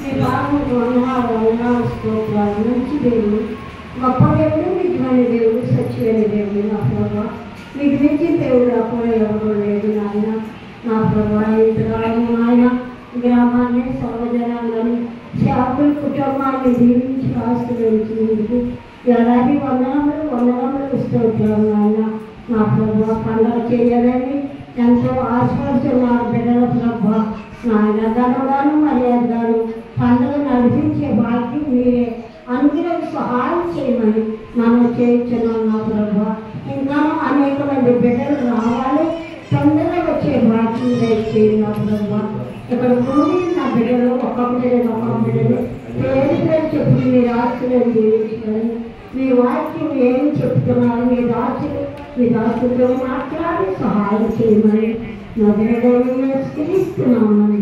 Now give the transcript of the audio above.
మీ బాబు వందనాలు స్తోత్రాలు. మంచి దేవుడు, గొప్ప దేవుడు, నిజమైన దేవుడు, సత్యమైన దేవుడు నా ప్రభావ. మీకు మించిన దేవుడు అప్పుడు ఎవరు లేదు నాయన. నా ప్రభావ ఇంతకాలం ఆయన గ్రామాన్ని, సర్వజనాన్ని, సేవకుల కుటుంబాన్ని దీవించి ఆశీర్వదించినందుకు ఎలాంటి వందనములు స్తోత్రాలు నాయన. నా ప్రభావ పండుగ చేయాలని ఎంతో ఆశపడుతున్నారు బిడ్డల ప్రభావ. నాయన ధనగాను మర్యాదగాను పండుగ నడిపించే భాగ్యం మీరే అనుగ్రహం సహాయం చేయమని మనం చేయించున్నాం నా ప్రభావ. ఇంకా అనేక మంది బిడ్డలు రావాలి, తొందరగా వచ్చే భాగ్యం చేయండి నా ప్రభావ. ఇక్కడ కూడి నా బిడ్డలు ఒక బిడ్డలు పేరు చెప్పి మీరు ఆశలను జీవించాలని మీ వాక్యం ఏమి చెప్తున్నారు, మీ దాచులతో మాట్లాడి సహాయం చేయమని నా బిడ్డలు స్కరిస్తున్నాను.